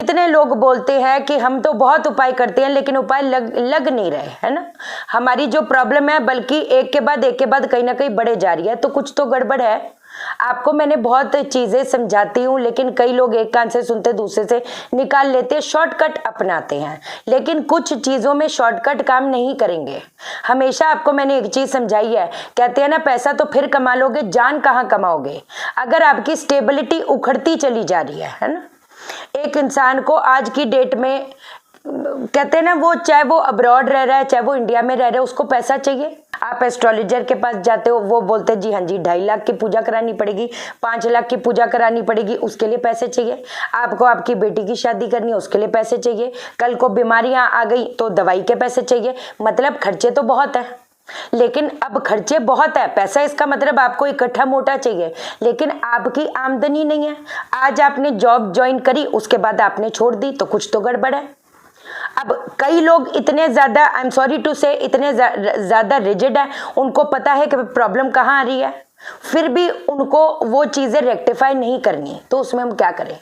कितने लोग बोलते हैं कि हम तो बहुत उपाय करते हैं लेकिन उपाय लग नहीं रहे, है ना। हमारी जो प्रॉब्लम है बल्कि एक के बाद कहीं ना कहीं बढ़े जा रही है, तो कुछ तो गड़बड़ है। आपको मैंने बहुत चीजें समझाती हूँ लेकिन कई लोग एक कान से सुनते दूसरे से निकाल लेते हैं, शॉर्टकट अपनाते हैं। लेकिन कुछ चीजों में शॉर्टकट काम नहीं करेंगे। हमेशा आपको मैंने एक चीज समझाई है, कहते हैं ना पैसा तो फिर कमा लोगे, जान कहाँ कमाओगे अगर आपकी स्टेबिलिटी उखड़ती चली जा रही है ना। एक इंसान को आज की डेट में कहते हैं ना, वो चाहे वो अब्रॉड रह रहा है चाहे वो इंडिया में रह रहा है, उसको पैसा चाहिए। आप एस्ट्रोलॉजर के पास जाते हो, वो बोलते हैं जी हाँ जी 2.5 लाख की पूजा करानी पड़ेगी, 5 लाख की पूजा करानी पड़ेगी, उसके लिए पैसे चाहिए। आपको आपकी बेटी की शादी करनी है, उसके लिए पैसे चाहिए। कल को बीमारियां आ गई तो दवाई के पैसे चाहिए। मतलब खर्चे तो बहुत है, लेकिन अब खर्चे बहुत है, पैसा इसका मतलब आपको इकट्ठा मोटा चाहिए, लेकिन आपकी आमदनी नहीं है। आज आपने जॉब ज्वाइन करी, उसके बाद आपने छोड़ दी, तो कुछ तो गड़बड़ है। अब कई लोग इतने ज्यादा, आई एम सॉरी टू से, इतने ज्यादा रिजिड है, उनको पता है कि प्रॉब्लम कहाँ आ रही है, फिर भी उनको वो चीजें रेक्टिफाई नहीं करनी, तो उसमें हम क्या करें।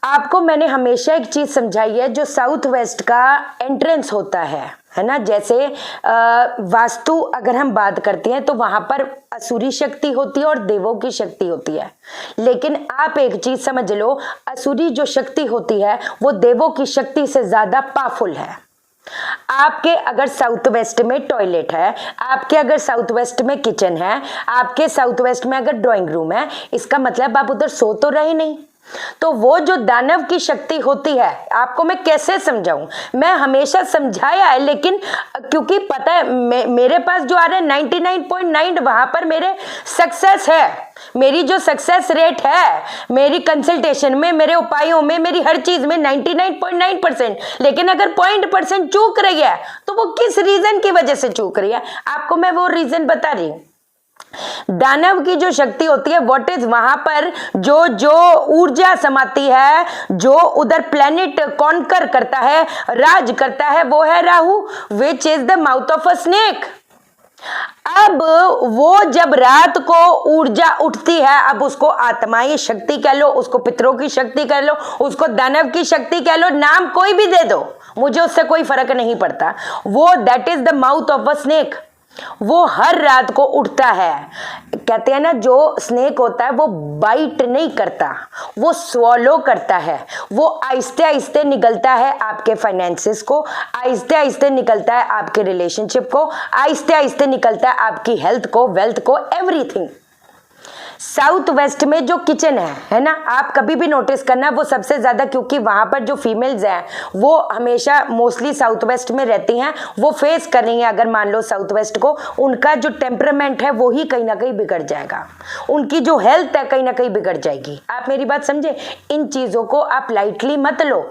आपको मैंने हमेशा एक चीज समझाई है, जो साउथ वेस्ट का एंट्रेंस होता है ना। जैसे वास्तु अगर हम बात करते हैं तो वहां पर असुरी शक्ति होती है और देवों की शक्ति होती है। लेकिन आप एक चीज समझ लो, असुरी जो शक्ति होती है वो देवों की शक्ति से ज्यादा पावरफुल है। आपके अगर साउथ वेस्ट में टॉयलेट है, आपके अगर साउथ वेस्ट में किचन है, आपके साउथ वेस्ट में अगर ड्राइंग रूम है, इसका मतलब आप उधर सो तो रहे नहीं। तो वो जो दानव की शक्ति होती है, आपको मैं कैसे समझाऊं, मैं हमेशा समझाया है, लेकिन क्योंकि पता है मेरे पास जो आ रहा है 99.9, वहां पर मेरे सक्सेस है। मेरी जो सक्सेस रेट है मेरी कंसल्टेशन में, मेरे उपायों में, मेरी हर चीज में 99.9%। लेकिन अगर 0% चूक रही है तो वो किस रीजन की वजह से चूक रही है, आपको मैं वो रीजन बता रही हूं। दानव की जो शक्ति होती है, व्हाट इज, वहां पर जो ऊर्जा समाती है, जो उधर प्लेनेट कॉन्कर करता है, राज करता है, वो है Rahu, which is the mouth of a snake. अब वो जब रात को ऊर्जा उठती है, अब उसको आत्माई शक्ति कह लो, उसको पितरों की शक्ति कह लो, उसको दानव की शक्ति कह लो, नाम कोई भी दे दो, मुझे उससे कोई फर्क नहीं पड़ता। वो that is the mouth of a snake. वो हर रात को उठता है। कहते हैं ना, जो स्नेक होता है वो बाइट नहीं करता, वो स्वॉलो करता है। वो आहिस्ते आहिस्ते निगलता है आपके फाइनेंसेस को, आहिस्ते आहिस्ते निकलता है आपके रिलेशनशिप को, आहिस्ते आहिस्ते निकलता है आपकी हेल्थ को, वेल्थ को, एवरीथिंग। साउथ वेस्ट में जो किचन है ना, आप कभी भी नोटिस करना, वो सबसे ज्यादा, क्योंकि वहां पर जो फीमेल्स हैं वो हमेशा मोस्टली साउथ वेस्ट में रहती हैं, वो फेस कर रही हैं अगर मान लो साउथ वेस्ट को, उनका जो टेम्परामेंट है वो ही कहीं ना कहीं बिगड़ जाएगा, उनकी जो हेल्थ है कहीं ना कहीं बिगड़ जाएगी। आप मेरी बात समझे, इन चीजों को आप लाइटली मत लो।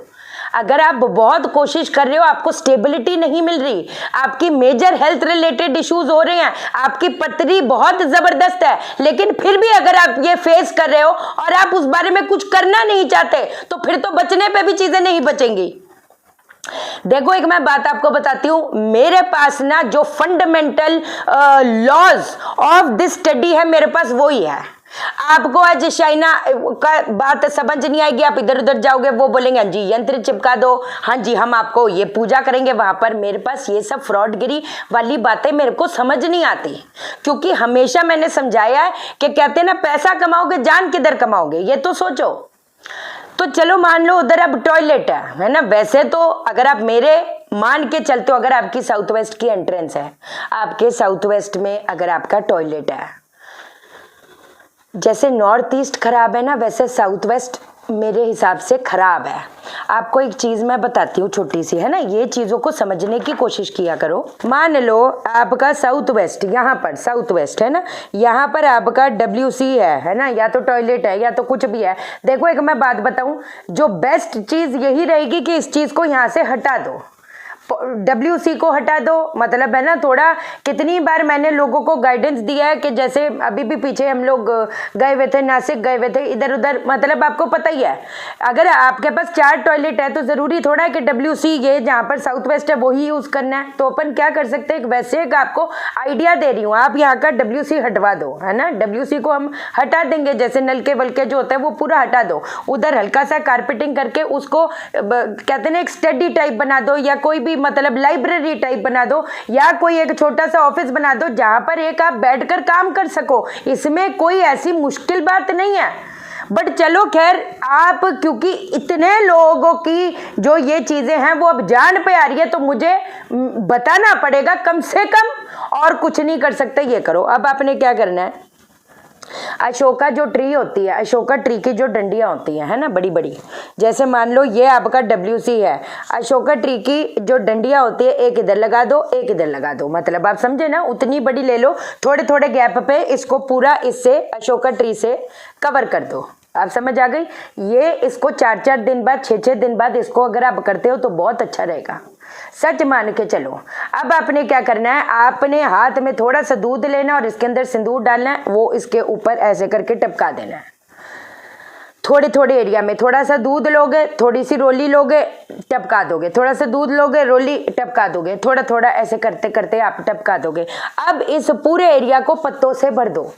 अगर आप बहुत कोशिश कर रहे हो, आपको स्टेबिलिटी नहीं मिल रही, आपकी मेजर हेल्थ रिलेटेड इश्यूज हो रहे हैं, आपकी पथरी बहुत जबरदस्त है, लेकिन फिर भी अगर आप ये फेस कर रहे हो और आप उस बारे में कुछ करना नहीं चाहते, तो फिर तो बचने पे भी चीजें नहीं बचेंगी। देखो, एक मैं बात आपको बताती हूं, मेरे पास ना जो fundamental laws of this study है, मेरे पास वो ही है। आपको आज शाइना का बात समझ नहीं आएगी, आप इधर उधर जाओगे, वो बोलेंगे हाँ जी यंत्र चिपका दो, हाँ जी हम आपको ये पूजा करेंगे वहां पर। मेरे पास ये सब फ्रॉडगिरी वाली बातें मेरे को समझ नहीं आती, क्योंकि हमेशा मैंने समझाया है कि कहते हैं ना, पैसा कमाओगे जान किधर कमाओगे, ये तो सोचो। तो चलो मान लो उधर अब टॉयलेट है ना, वैसे तो अगर आप मेरे मान के चलते हो, अगर आपकी साउथ वेस्ट की एंट्रेंस है, आपके साउथ वेस्ट में अगर आपका टॉयलेट है, जैसे नॉर्थ ईस्ट खराब है ना, वैसे साउथ वेस्ट मेरे हिसाब से खराब है। आपको एक चीज मैं बताती हूँ छोटी सी, है ना, ये चीजों को समझने की कोशिश किया करो। मान लो आपका साउथ वेस्ट, यहाँ पर साउथ वेस्ट है ना, यहाँ पर आपका WC है ना, या तो टॉयलेट है या तो कुछ भी है। देखो, एक मैं बात बताऊं, जो बेस्ट चीज यही रहेगी कि इस चीज को यहाँ से हटा दो। WC को हटा दो, मतलब है ना, थोड़ा कितनी बार मैंने लोगों को गाइडेंस दिया है कि जैसे अभी भी पीछे हम लोग गए हुए थे, नासिक गए हुए थे, इधर उधर, मतलब आपको पता ही है, अगर आपके पास 4 टॉयलेट है तो ज़रूरी थोड़ा है कि WC ये जहाँ पर साउथ वेस्ट है वही यूज़ करना है। तो अपन क्या कर सकते हैं, वैसे एक आपको आइडिया दे रही हूँ, आप यहाँ का WC हटवा दो, है ना, WC को हम हटा देंगे, जैसे नलके वलके जो होता है वो पूरा हटा दो, उधर हल्का सा कारपेटिंग करके उसको कहते हैं ना एक स्टडी टाइप बना दो, या कोई भी मतलब लाइब्रेरी टाइप बना दो, या कोई एक छोटा सा ऑफिस बना दो जहां पर एक आप बैठकर काम कर सको। इसमें कोई ऐसी मुश्किल बात नहीं है। बट चलो खैर, आप क्योंकि इतने लोगों की जो ये चीजें हैं वो अब जान पे आ रही है तो मुझे बताना पड़ेगा कम से कम, और कुछ नहीं कर सकते, ये करो। अब आपने क्या करना है, अशोका जो ट्री होती है, अशोका ट्री की जो डंडियां होती हैं, है ना, बड़ी बड़ी, जैसे मान लो ये आपका WC है, अशोका ट्री की जो डंडियां होती है, एक इधर लगा दो, एक इधर लगा दो, मतलब आप समझे ना, उतनी बड़ी ले लो, थोड़े थोड़े गैप पे इसको पूरा इससे अशोका ट्री से कवर कर दो। आप समझ आ गई? ये इसको 4-4 दिन बाद, 6-6 दिन बाद इसको अगर आप करते हो तो बहुत अच्छा रहेगा, सच मान के चलो। अब आपने क्या करना है, आपने हाथ में थोड़ा सा दूध लेना और इसके अंदर सिंदूर डालना है, वो इसके ऊपर ऐसे करके टपका देना है। थोड़े थोड़े एरिया में थोड़ा सा दूध लोगे, थोड़ी सी रोली लोगे, टपका दोगे, थोड़ा सा दूध लोगे, रोली टपका दोगे, थोड़ा थोड़ा ऐसे करते करते आप टपका दोगे। अब इस पूरे एरिया को पत्तों से भर दो,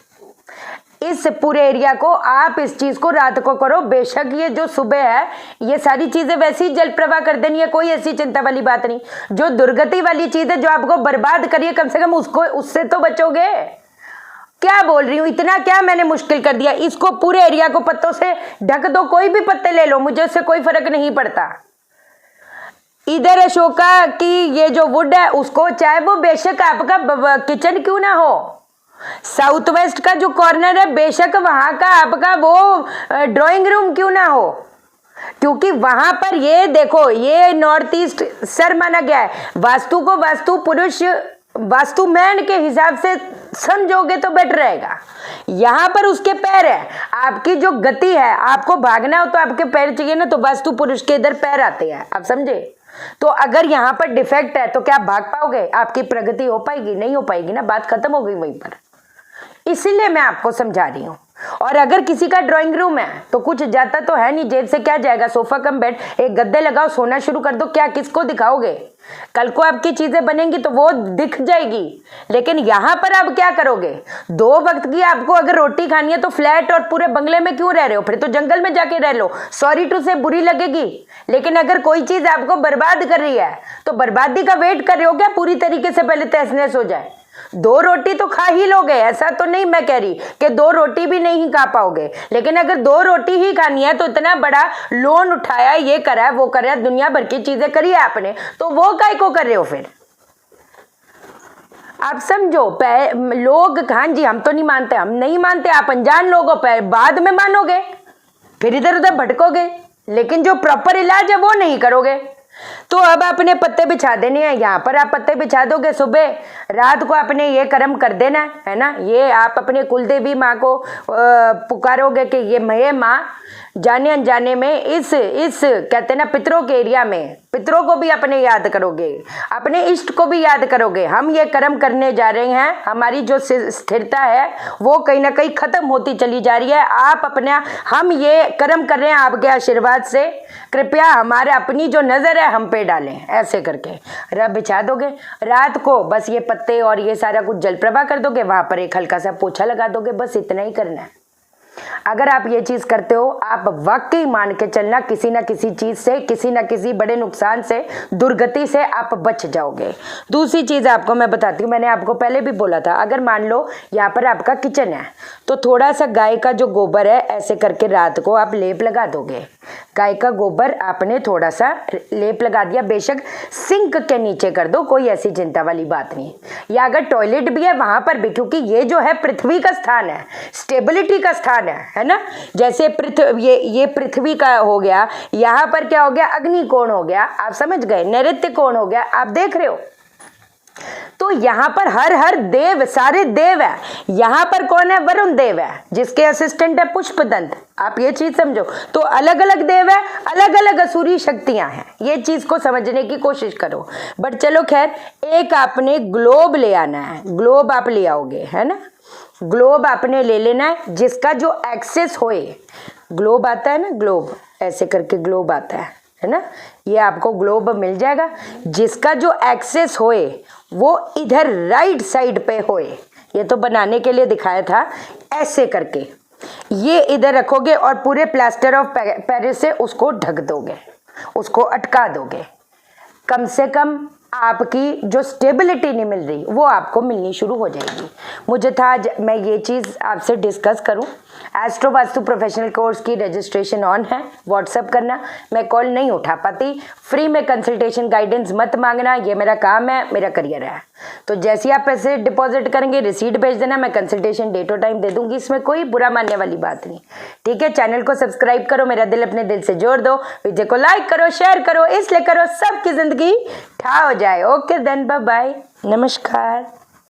इस पूरे एरिया को। आप इस चीज को रात को करो, बेशक ये जो सुबह है ये सारी चीजें वैसे ही जल प्रवाह कर देनी है, कोई ऐसी चिंता वाली बात नहीं। जो दुर्गति वाली चीज है जो आपको बर्बाद करिए, कम से कम उसको, उससे तो बचोगे। क्या बोल रही हूँ, इतना क्या मैंने मुश्किल कर दिया। इसको पूरे एरिया को पत्तों से ढक दो, कोई भी पत्ते ले लो, मुझे उससे कोई फर्क नहीं पड़ता। इधर अशोका की ये जो वुड है उसको, चाहे वो बेशक आपका किचन क्यों ना हो, साउथ वेस्ट का जो कॉर्नर है बेशक वहां का आपका वो ड्राइंग रूम क्यों ना हो, क्योंकि वहां पर ये देखो, ये नॉर्थ ईस्ट सर माना गया है। वास्तु को वास्तु पुरुष, वास्तु मैन के हिसाब से समझोगे तो बेटर रहेगा। यहाँ पर उसके पैर है, आपकी जो गति है, आपको भागना हो तो आपके पैर चाहिए ना, तो वास्तु पुरुष के इधर पैर आते हैं, आप समझे। तो अगर यहाँ पर डिफेक्ट है तो क्या आप भाग पाओगे, आपकी प्रगति हो पाएगी? नहीं हो पाएगी ना, बात खत्म हो गई वहीं पर। इसीलिए मैं आपको समझा रही हूँ। और अगर किसी का ड्राइंग रूम है तो कुछ जाता तो है नहीं, जेब से क्या जाएगा, सोफा कम बेड, एक गद्दे लगाओ, सोना शुरू कर दो, क्या किसको दिखाओगे? कल को आपकी चीजें बनेंगी तो वो दिख जाएगी, लेकिन यहाँ पर आप क्या करोगे? 2 वक्त की आपको अगर रोटी खानी है तो फ्लैट और पूरे बंगले में क्यों रह रहे हो, फिर तो जंगल में जाके रह लो। सॉरी टू से बुरी लगेगी, लेकिन अगर कोई चीज आपको बर्बाद कर रही है तो बर्बादी का वेट कर रहे हो क्या पूरी तरीके से, पहले तहस नहस हो जाए। 2 रोटी तो खा ही लोगे, ऐसा तो नहीं मैं कह रही कि 2 रोटी भी नहीं खा पाओगे, लेकिन अगर 2 रोटी ही खानी है तो इतना बड़ा लोन उठाया, ये करा वो करा, दुनिया भर की चीजें करी है आपने, तो वो काय को कर रहे हो फिर? आप समझो, लोग, हाँ जी हम तो नहीं मानते, हम नहीं मानते, आप अनजान लोगों पर बाद में मानोगे, फिर इधर उधर भटकोगे, लेकिन जो प्रॉपर इलाज है वो नहीं करोगे। तो अब आपने पत्ते बिछा देने हैं, यहाँ पर आप पत्ते बिछा दोगे, सुबह रात को आपने ये कर्म कर देना है ना। ये आप अपने कुलदेवी माँ को पुकारोगे कि ये माँ, जाने अनजाने में इस कहते ना पितरों के एरिया में, पितरों को भी अपने याद करोगे, अपने इष्ट को भी याद करोगे। हम ये कर्म करने जा रहे हैं, हमारी जो स्थिरता है वो कहीं ना कहीं खत्म होती चली जा रही है। आप अपना, हम ये कर्म कर रहे हैं आपके आशीर्वाद से, कृपया हमारे अपनी जो नजर है हम पे डालें। ऐसे करके रब बिछा दोगे, रात को बस ये पत्ते और ये सारा कुछ जल प्रवाह कर दोगे, वहां पर एक हल्का सा पोछा लगा दोगे, बस इतना ही करना है। अगर आप ये चीज करते हो, आप वाकई मान के चलना, किसी ना किसी चीज से, किसी ना किसी बड़े नुकसान से, दुर्गति से आप बच जाओगे। दूसरी चीज आपको मैं बताती हूँ, मैंने आपको पहले भी बोला था, अगर मान लो यहाँ पर आपका किचन है तो थोड़ा सा गाय का जो गोबर है ऐसे करके रात को आप लेप लगा दोगे। गाय का गोबर आपने थोड़ा सा लेप लगा दिया, बेशक सिंक के नीचे कर दो, कोई ऐसी चिंता वाली बात नहीं। या अगर टॉयलेट भी है वहां पर भी, क्योंकि ये जो है पृथ्वी का स्थान है, स्टेबिलिटी का स्थान है ना। जैसे ये पृथ्वी का हो गया, यहाँ पर क्या हो गया, अग्नि कोण हो गया, आप समझ गए, नैऋत्य कोण हो गया, आप देख रहे हो। तो यहाँ पर हर देव, सारे देव है। यहाँ पर कौन है? वरुण देव है, जिसके असिस्टेंट है पुष्पदंत। आप ये चीज समझो। तो अलग अलग देव है, अलग अलग असुरी शक्तियां हैं, ये चीज को समझने की कोशिश करो। बट चलो खैर, एक आपने ग्लोब ले आना है, ग्लोब आप ले आओगे, है ना। ग्लोब आपने ले लेना है जिसका जो एक्सेस होए, ग्लोब आता है ना, ग्लोब ऐसे करके ग्लोब आता है ना, ये आपको ग्लोब मिल जाएगा जिसका जो एक्सेस होए वो इधर राइट साइड पे होए। ये तो बनाने के लिए दिखाया था, ऐसे करके ये इधर रखोगे और पूरे प्लास्टर ऑफ पेरिस से उसको ढक दोगे, उसको अटका दोगे। कम से कम आपकी जो स्टेबिलिटी नहीं मिल रही वो आपको मिलनी शुरू हो जाएगी। मुझे था आज मैं ये चीज़ आपसे डिस्कस करूं। एस्ट्रो वास्तु प्रोफेशनल कोर्स की रजिस्ट्रेशन ऑन है, व्हाट्सअप करना। मैं कॉल नहीं उठा पाती, फ्री में कंसल्टेशन गाइडेंस मत मांगना, ये मेरा काम है, मेरा करियर है। तो जैसे आप पैसे डिपॉजिट करेंगे रिसीट भेज देना, मैं कंसल्टेशन डेट और टाइम दे दूंगी, इसमें कोई बुरा मानने वाली बात नहीं। ठीक है, चैनल को सब्सक्राइब करो, मेरा दिल अपने दिल से जोड़ दो, वीडियो को लाइक करो, शेयर करो, इसलिए करो सबकी जिंदगी ठा हो जाए। ओके देन, बाय बाय, नमस्कार।